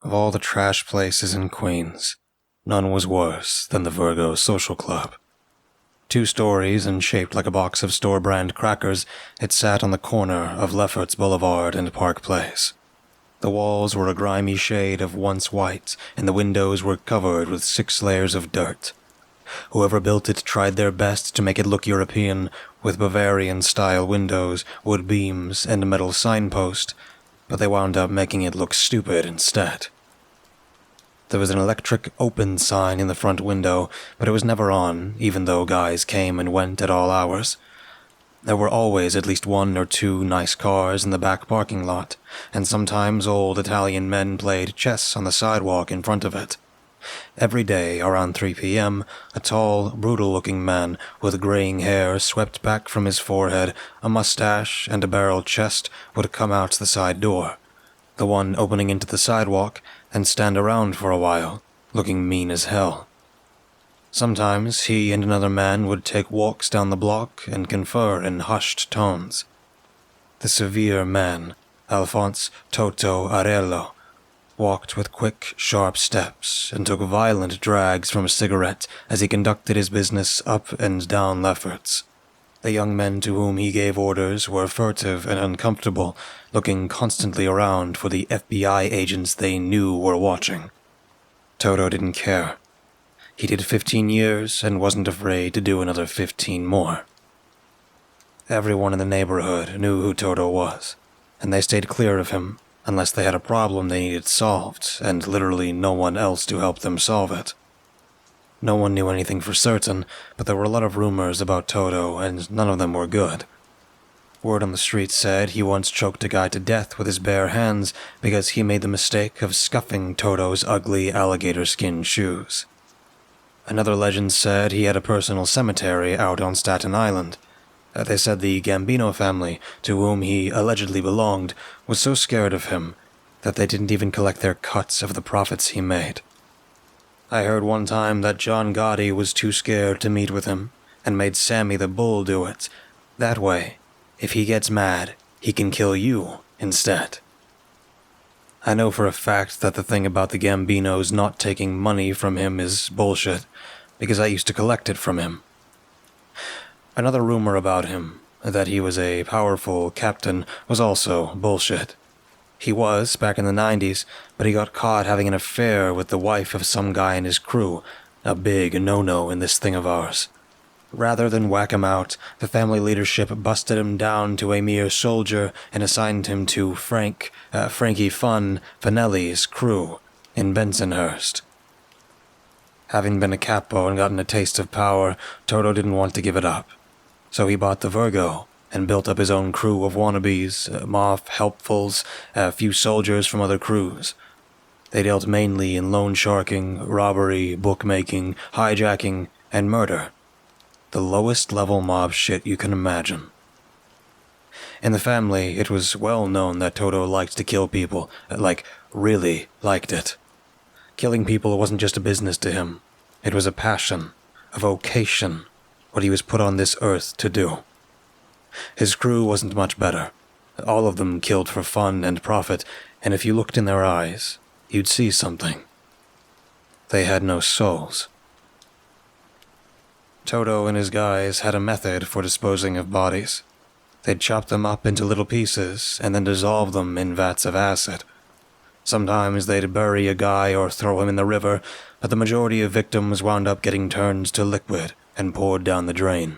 Of all the trash places in Queens, none was worse than the Virgo Social Club. 2 stories and shaped like a box of store-brand crackers, it sat on the corner of Lefferts Boulevard and Park Place. The walls were a grimy shade of once white, and the windows were covered with 6 layers of dirt. Whoever built it tried their best to make it look European, with Bavarian-style windows, wood beams, and a metal signpost, but they wound up making it look stupid instead. There was an electric open sign in the front window, but it was never on, even though guys came and went at all hours. There were always at least 1 or 2 nice cars in the back parking lot, and sometimes old Italian men played chess on the sidewalk in front of it. Every day, around 3 p.m., a tall, brutal-looking man with graying hair swept back from his forehead, a mustache, and a barreled chest would come out the side door, the one opening into the sidewalk, and stand around for a while, looking mean as hell. Sometimes he and another man would take walks down the block and confer in hushed tones. The severe man, Alphonse Toto Arello, walked with quick, sharp steps and took violent drags from a cigarette as he conducted his business up and down Lefferts. The young men to whom he gave orders were furtive and uncomfortable, looking constantly around for the FBI agents they knew were watching. Toto didn't care. He did 15 years and wasn't afraid to do another 15 more. Everyone in the neighborhood knew who Toto was, and they stayed clear of him unless they had a problem they needed solved and literally no one else to help them solve it. No one knew anything for certain, but there were a lot of rumors about Toto, and none of them were good. Word on the street said he once choked a guy to death with his bare hands because he made the mistake of scuffing Toto's ugly alligator skin shoes. Another legend said he had a personal cemetery out on Staten Island. They said the Gambino family, to whom he allegedly belonged, was so scared of him that they didn't even collect their cuts of the profits he made. I heard one time that John Gotti was too scared to meet with him, and made Sammy the Bull do it. That way, if he gets mad, he can kill you instead. I know for a fact that the thing about the Gambinos not taking money from him is bullshit, because I used to collect it from him. Another rumor about him, that he was a powerful captain, was also bullshit. He was, back in the 90s, but he got caught having an affair with the wife of some guy in his crew, a big no-no in this thing of ours. Rather than whack him out, the family leadership busted him down to a mere soldier and assigned him to Frankie Fanelli's crew in Bensonhurst. Having been a capo and gotten a taste of power, Toto didn't want to give it up. So he bought the Virgo and built up his own crew of wannabes, moth helpfuls, a few soldiers from other crews. They dealt mainly in loan sharking, robbery, bookmaking, hijacking, and murder. The lowest level mob shit you can imagine. In the family, it was well known that Toto liked to kill people, really liked it. Killing people wasn't just a business to him. It was a passion, a vocation, what he was put on this earth to do. His crew wasn't much better. All of them killed for fun and profit, and if you looked in their eyes, you'd see something. They had no souls. Toto and his guys had a method for disposing of bodies. They'd chop them up into little pieces and then dissolve them in vats of acid. Sometimes they'd bury a guy or throw him in the river, but the majority of victims wound up getting turned to liquid and poured down the drain.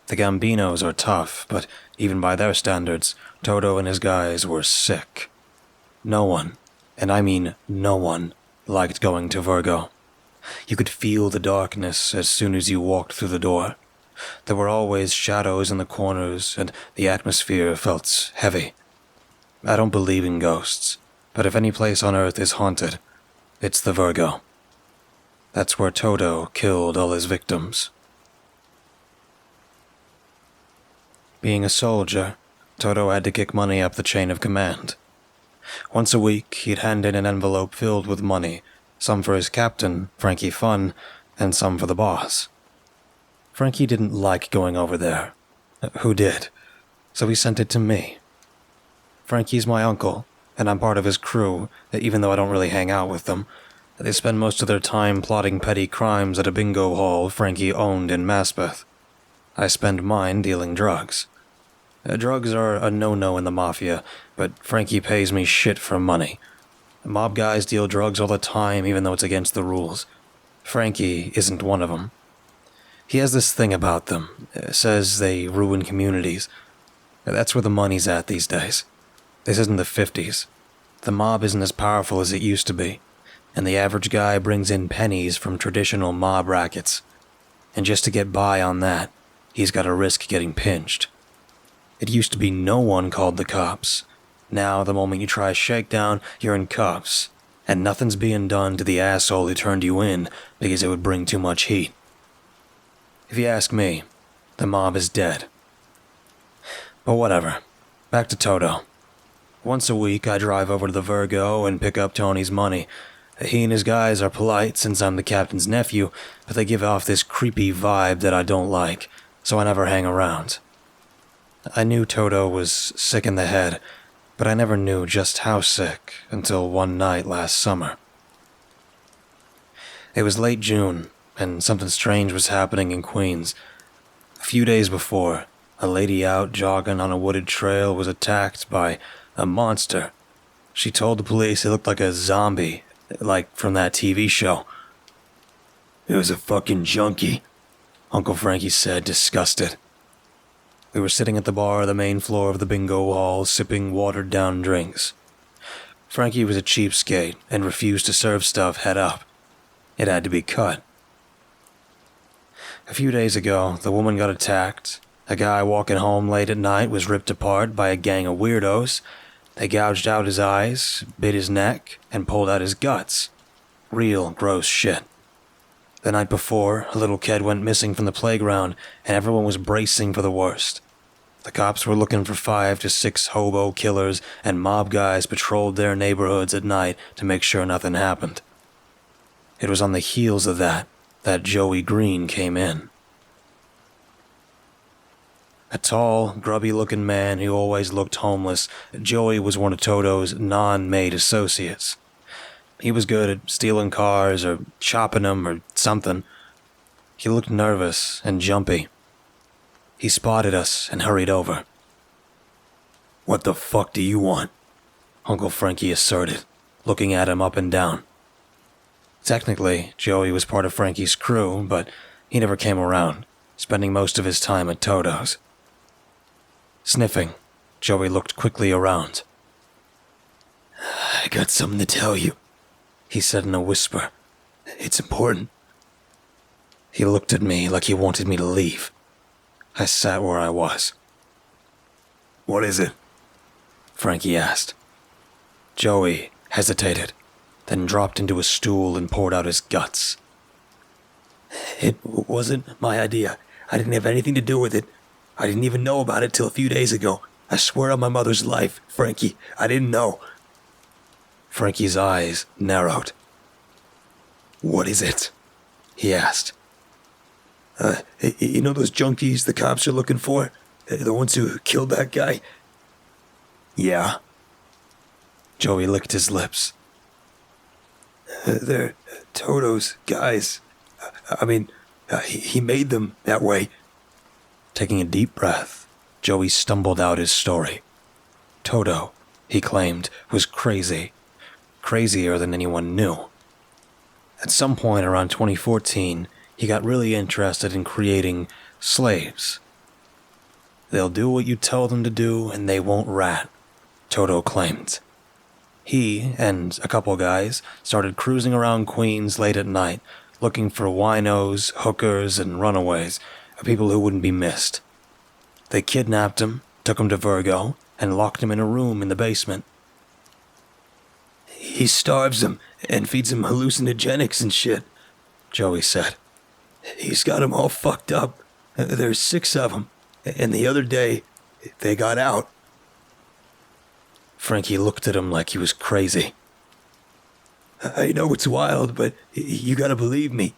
The Gambinos are tough, but even by their standards, Toto and his guys were sick. No one, and I mean no one, liked going to Virgo. You could feel the darkness as soon as you walked through the door. There were always shadows in the corners, and the atmosphere felt heavy. I don't believe in ghosts, but if any place on Earth is haunted, it's the Virgo. That's where Toto killed all his victims. Being a soldier, Toto had to kick money up the chain of command. Once a week, he'd hand in an envelope filled with money, some for his captain, Frankie Fun, and some for the boss. Frankie didn't like going over there. Who did? So he sent it to me. Frankie's my uncle, and I'm part of his crew, even though I don't really hang out with them. They spend most of their time plotting petty crimes at a bingo hall Frankie owned in Maspeth. I spend mine dealing drugs. Drugs are a no-no in the Mafia, but Frankie pays me shit for money. Mob guys deal drugs all the time, even though it's against the rules. Frankie isn't one of them. He has this thing about them, says they ruin communities. That's where the money's at these days. This isn't the 50s. The mob isn't as powerful as it used to be, and the average guy brings in pennies from traditional mob rackets. And just to get by on that, he's got to risk getting pinched. It used to be no one called the cops. Now, the moment you try a shakedown, you're in cuffs, and nothing's being done to the asshole who turned you in because it would bring too much heat. If you ask me, the mob is dead. But whatever. Back to Toto. Once a week, I drive over to the Virgo and pick up Tony's money. He and his guys are polite since I'm the captain's nephew, but they give off this creepy vibe that I don't like, so I never hang around. I knew Toto was sick in the head, but I never knew just how sick until one night last summer. It was late June, and something strange was happening in Queens. A few days before, a lady out jogging on a wooded trail was attacked by a monster. She told the police it looked like a zombie, like from that TV show. "It was a fucking junkie," Uncle Frankie said, disgusted. We were sitting at the bar on the main floor of the bingo hall, sipping watered-down drinks. Frankie was a cheapskate and refused to serve stuff head up. It had to be cut. A few days ago, the woman got attacked. A guy walking home late at night was ripped apart by a gang of weirdos. They gouged out his eyes, bit his neck, and pulled out his guts. Real gross shit. The night before, a little kid went missing from the playground, and everyone was bracing for the worst. The cops were looking for 5 to 6 hobo killers, and mob guys patrolled their neighborhoods at night to make sure nothing happened. It was on the heels of that Joey Green came in. A tall, grubby-looking man who always looked homeless, Joey was one of Toto's non-maid associates. He was good at stealing cars or chopping them or something. He looked nervous and jumpy. He spotted us and hurried over. "What the fuck do you want?" Uncle Frankie asserted, looking at him up and down. Technically, Joey was part of Frankie's crew, but he never came around, spending most of his time at Toto's. Sniffing, Joey looked quickly around. "I got something to tell you," he said in a whisper. "It's important." He looked at me like he wanted me to leave. I sat where I was. "What is it?" Frankie asked. Joey hesitated, then dropped into a stool and poured out his guts. "It wasn't my idea. I didn't have anything to do with it. I didn't even know about it till a few days ago. I swear on my mother's life, Frankie, I didn't know." Frankie's eyes narrowed. "What is it?" he asked. You know those junkies the cops are looking for? The ones who killed that guy?" "Yeah." Joey licked his lips. "They're Toto's guys. He made them that way." Taking a deep breath, Joey stumbled out his story. Toto, he claimed, was crazy. Crazier than anyone knew. At some point around 2014, he got really interested in creating slaves. "They'll do what you tell them to do and they won't rat," Toto claimed. He and a couple guys started cruising around Queens late at night, looking for winos, hookers, and runaways, people who wouldn't be missed. They kidnapped him, took him to Virgo, and locked him in a room in the basement. "He starves them and feeds them hallucinogenics and shit," Joey said. "He's got them all fucked up. There's 6 of them, and the other day, they got out." Frankie looked at him like he was crazy. "I know it's wild, but you gotta believe me.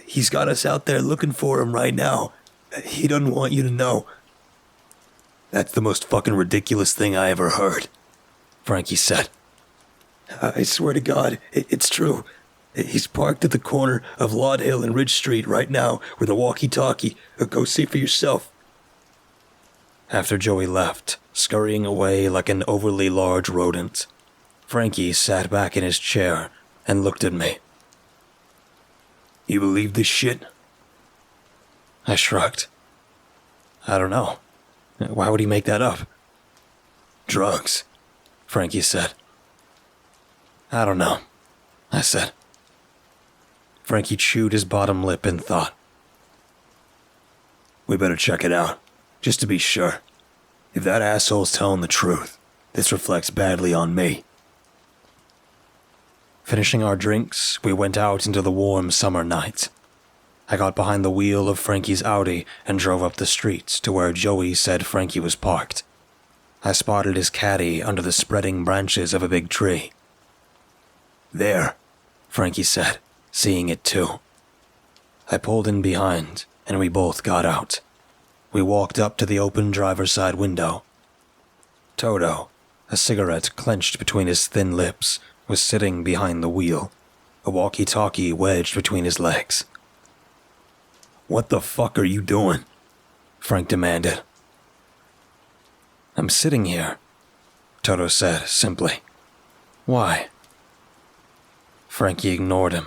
He's got us out there looking for him right now. He doesn't want you to know." "That's the most fucking ridiculous thing I ever heard," Frankie said, I swear to God, it's true. He's parked at the corner of Laud Hill and Ridge Street right now with a walkie-talkie. Go see for yourself. After Joey left, scurrying away like an overly large rodent, Frankie sat back in his chair and looked at me. You believe this shit? I shrugged. I don't know. Why would he make that up? Drugs, Frankie said. I don't know, I said. Frankie chewed his bottom lip in thought. We better check it out, just to be sure. If that asshole's telling the truth, this reflects badly on me. Finishing our drinks, we went out into the warm summer night. I got behind the wheel of Frankie's Audi and drove up the street to where Joey said Frankie was parked. I spotted his caddy under the spreading branches of a big tree. There, Frankie said, seeing it too. I pulled in behind, and we both got out. We walked up to the open driver's side window. Toto, a cigarette clenched between his thin lips, was sitting behind the wheel, a walkie-talkie wedged between his legs. What the fuck are you doing? Frank demanded. I'm sitting here, Toto said simply. Why? Frankie ignored him.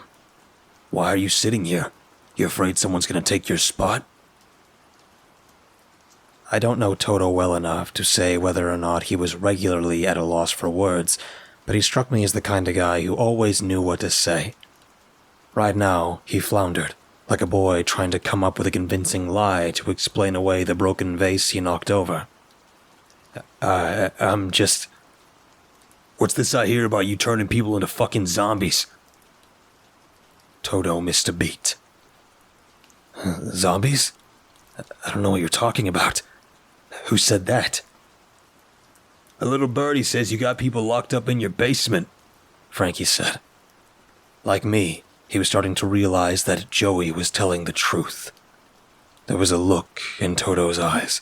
Why are you sitting here? You afraid someone's gonna take your spot? I don't know Toto well enough to say whether or not he was regularly at a loss for words, but he struck me as the kind of guy who always knew what to say. Right now, he floundered, like a boy trying to come up with a convincing lie to explain away the broken vase he knocked over. I'm just... What's this I hear about you turning people into fucking zombies? Toto missed a beat. Zombies? I don't know what you're talking about. Who said that? A little birdie says you got people locked up in your basement, Frankie said. Like me, he was starting to realize that Joey was telling the truth. There was a look in Toto's eyes.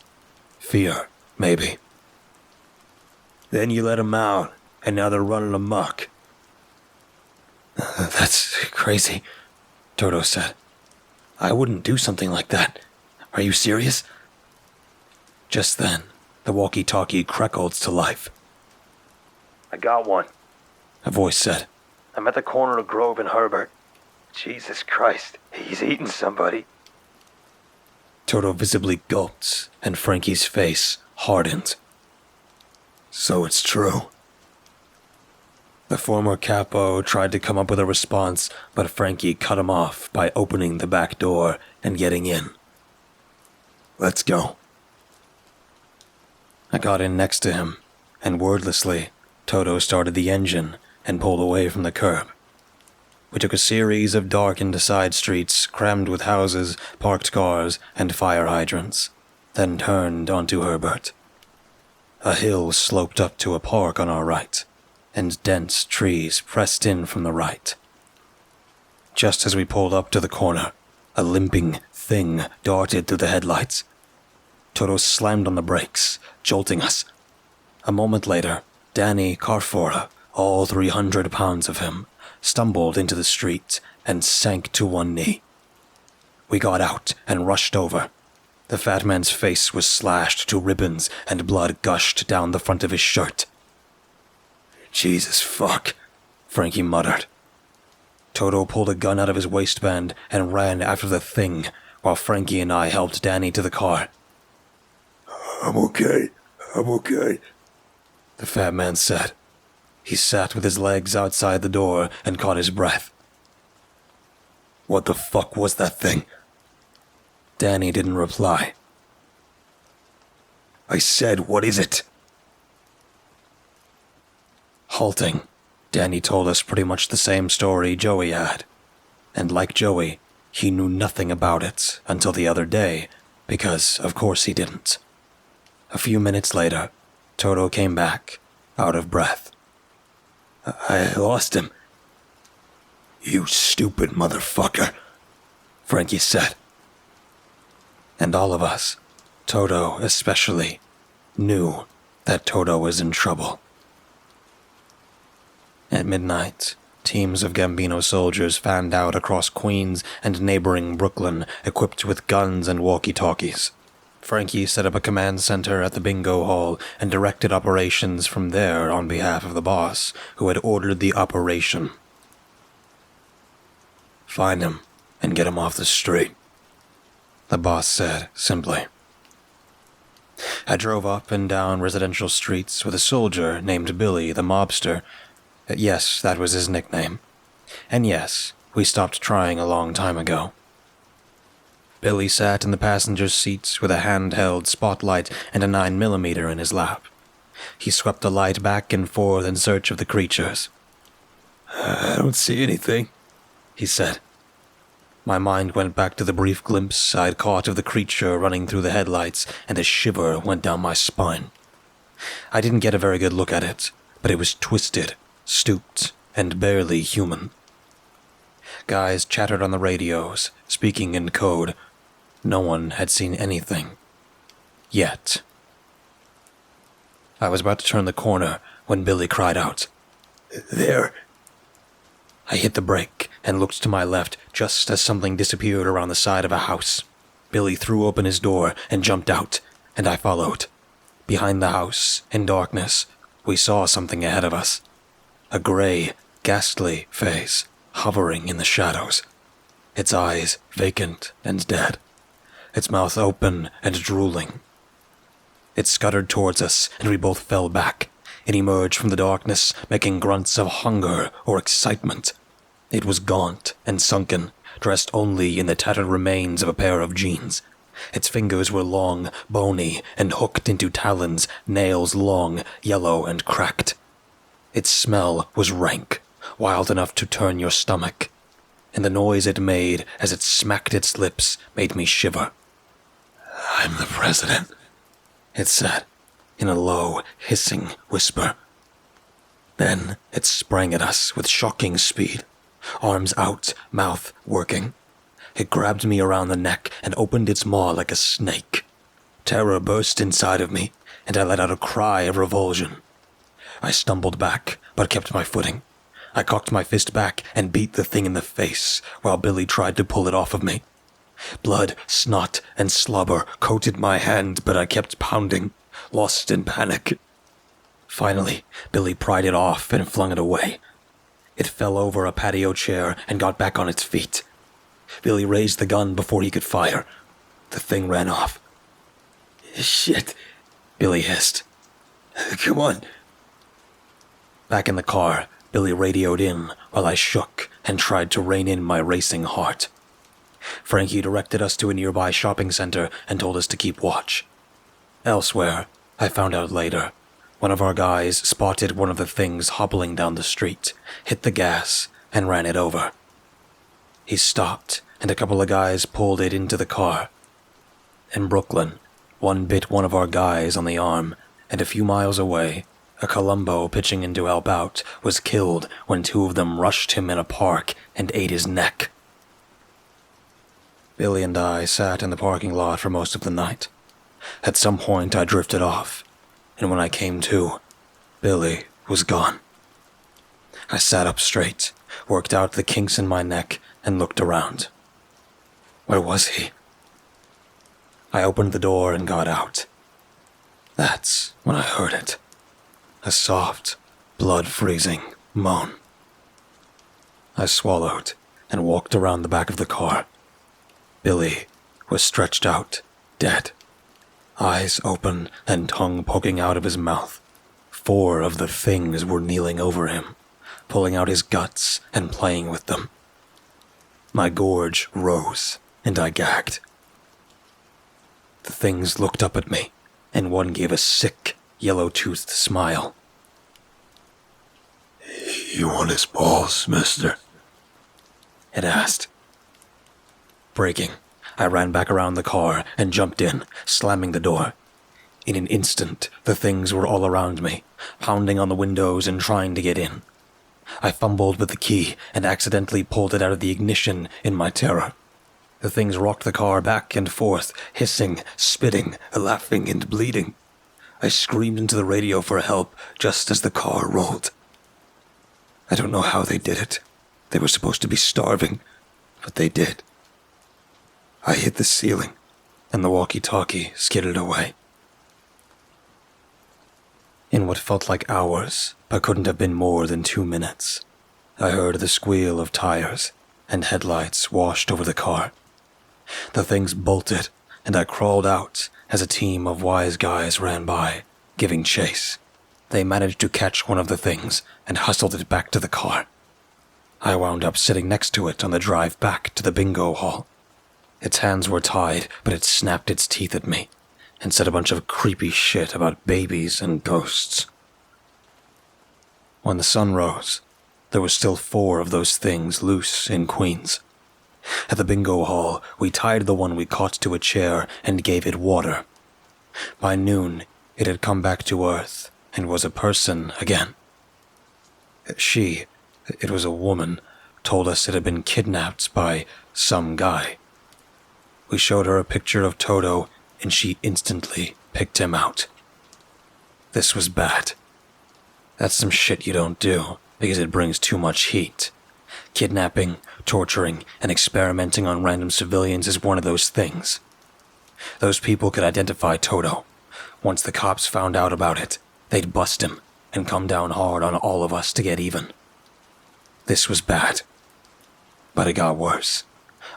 Fear, maybe. Then you let them out, and now they're running amok. That's crazy, Toto said. I wouldn't do something like that. Are you serious? Just then, the walkie-talkie crackled to life. I got one, a voice said. I'm at the corner of Grove and Herbert. Jesus Christ, he's eating somebody. Toto visibly gulped, and Frankie's face hardened. So it's true. The former capo tried to come up with a response, but Frankie cut him off by opening the back door and getting in. Let's go. I got in next to him, and wordlessly, Toto started the engine and pulled away from the curb. We took a series of darkened side streets crammed with houses, parked cars, and fire hydrants, then turned onto Herbert. A hill sloped up to a park on our right, and dense trees pressed in from the right. Just as we pulled up to the corner, a limping thing darted through the headlights. Toto slammed on the brakes, jolting us. A moment later, Danny Carfora, all 300 pounds of him, stumbled into the street and sank to one knee. We got out and rushed over. The fat man's face was slashed to ribbons and blood gushed down the front of his shirt. Jesus fuck, Frankie muttered. Toto pulled a gun out of his waistband and ran after the thing, while Frankie and I helped Danny to the car. I'm okay, the fat man said. He sat with his legs outside the door and caught his breath. What the fuck was that thing? Danny didn't reply. I said, what is it? Halting, Danny told us pretty much the same story Joey had. And like Joey, he knew nothing about it until the other day, because of course he didn't. A few minutes later, Toto came back, out of breath. I lost him. You stupid motherfucker, Frankie said. And all of us, Toto especially, knew that Toto was in trouble. At midnight, teams of Gambino soldiers fanned out across Queens and neighboring Brooklyn, equipped with guns and walkie-talkies. Frankie set up a command center at the bingo hall and directed operations from there on behalf of the boss, who had ordered the operation. "Find him and get him off the street," the boss said simply. I drove up and down residential streets with a soldier named Billy the mobster. Yes, that was his nickname. And yes, we stopped trying a long time ago. Billy sat in the passenger's seat with a handheld spotlight and a 9mm in his lap. He swept the light back and forth in search of the creatures. "I don't see anything," he said. My mind went back to the brief glimpse I'd caught of the creature running through the headlights, and a shiver went down my spine. I didn't get a very good look at it, but it was twisted, stooped, and barely human. Guys chattered on the radios, speaking in code. No one had seen anything. Yet. I was about to turn the corner when Billy cried out, "There!" I hit the brake and looked to my left just as something disappeared around the side of a house. Billy threw open his door and jumped out, and I followed. Behind the house, in darkness, we saw something ahead of us. A gray, ghastly face, hovering in the shadows. Its eyes vacant and dead. Its mouth open and drooling. It scuttered towards us, and we both fell back. It emerged from the darkness, making grunts of hunger or excitement. It was gaunt and sunken, dressed only in the tattered remains of a pair of jeans. Its fingers were long, bony, and hooked into talons, nails long, yellow, and cracked. Its smell was rank, wild enough to turn your stomach, and the noise it made as it smacked its lips made me shiver. "I'm the president," it said, in a low, hissing whisper. Then it sprang at us with shocking speed, arms out, mouth working. It grabbed me around the neck and opened its maw like a snake. Terror burst inside of me, and I let out a cry of revulsion. I stumbled back, but kept my footing. I cocked my fist back and beat the thing in the face, while Billy tried to pull it off of me. Blood, snot, and slobber coated my hand, but I kept pounding, lost in panic. Finally, Billy pried it off and flung it away. It fell over a patio chair and got back on its feet. Billy raised the gun before he could fire. The thing ran off. "Shit," Billy hissed. "Come on." Back in the car, Billy radioed in while I shook and tried to rein in my racing heart. Frankie directed us to a nearby shopping center and told us to keep watch. Elsewhere, I found out later, one of our guys spotted one of the things hobbling down the street, hit the gas, and ran it over. He stopped, and a couple of guys pulled it into the car. In Brooklyn, one bit one of our guys on the arm, and a few miles away, a Columbo pitching in to help out was killed when two of them rushed him in a park and ate his neck. Billy and I sat in the parking lot for most of the night. At some point I drifted off, and when I came to, Billy was gone. I sat up straight, worked out the kinks in my neck, and looked around. Where was he? I opened the door and got out. That's when I heard it. A soft, blood-freezing moan. I swallowed and walked around the back of the car. Billy was stretched out, dead. Eyes open and tongue poking out of his mouth. 4 of the things were kneeling over him, pulling out his guts and playing with them. My gorge rose, and I gagged. The things looked up at me, and one gave a sick, yellow-toothed smile. "You want his balls, mister?" It asked. Braking, I ran back around the car and jumped in, slamming the door. In an instant, the things were all around me, pounding on the windows and trying to get in. I fumbled with the key and accidentally pulled it out of the ignition in my terror. The things rocked the car back and forth, hissing, spitting, laughing, and bleeding. I screamed into the radio for help just as the car rolled. I don't know how they did it. They were supposed to be starving, but they did. I hit the ceiling, and the walkie-talkie skidded away. In what felt like hours, but couldn't have been more than 2 minutes, I heard the squeal of tires, and headlights washed over the car. The things bolted, and I crawled out as a team of wise guys ran by, giving chase. They managed to catch one of the things and hustled it back to the car. I wound up sitting next to it on the drive back to the bingo hall. Its hands were tied, but it snapped its teeth at me and said a bunch of creepy shit about babies and ghosts. When the sun rose, there were still 4 of those things loose in Queens. At the bingo hall, we tied the one we caught to a chair and gave it water. By noon, it had come back to Earth and was a person again. It was a woman, told us it had been kidnapped by some guy. We showed her a picture of Toto, and she instantly picked him out. This was bad. That's some shit you don't do, because it brings too much heat. Kidnapping, torturing, and experimenting on random civilians is one of those things. Those people could identify Toto. Once the cops found out about it, they'd bust him and come down hard on all of us to get even. This was bad. But it got worse.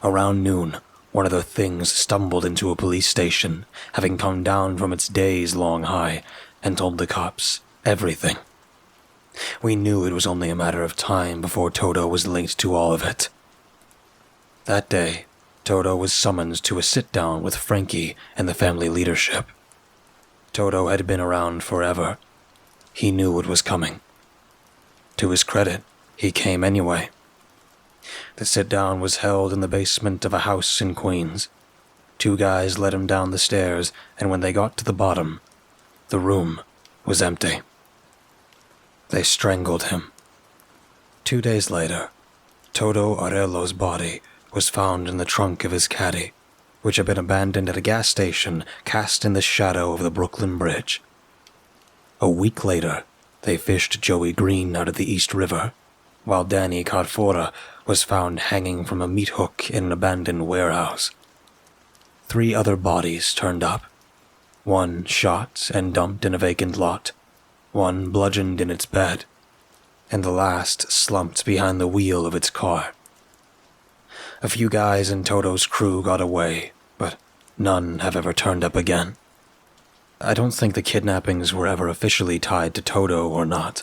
Around noon, one of the things stumbled into a police station, having come down from its days-long high, and told the cops everything. We knew it was only a matter of time before Toto was linked to all of it. That day, Toto was summoned to a sit-down with Frankie and the family leadership. Toto had been around forever. He knew it was coming. To his credit, he came anyway. The sit-down was held in the basement of a house in Queens. 2 guys led him down the stairs, and when they got to the bottom, the room was empty. They strangled him. 2 days later, Toto Arello's body was found in the trunk of his caddy, which had been abandoned at a gas station cast in the shadow of the Brooklyn Bridge. A week later, they fished Joey Green out of the East River, while Danny Carfora was found hanging from a meat hook in an abandoned warehouse. 3 other bodies turned up. 1 shot and dumped in a vacant lot, 1 bludgeoned in its bed, and the last slumped behind the wheel of its car. A few guys in Toto's crew got away, but none have ever turned up again. I don't think the kidnappings were ever officially tied to Toto or not.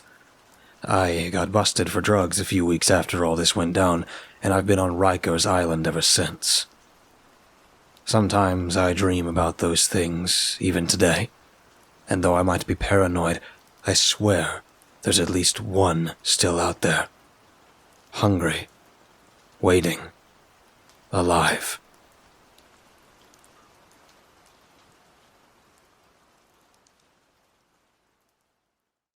I got busted for drugs a few weeks after all this went down, and I've been on Rikers Island ever since. Sometimes I dream about those things, even today, and though I might be paranoid, I swear there's at least one still out there. Hungry. Waiting. Alive.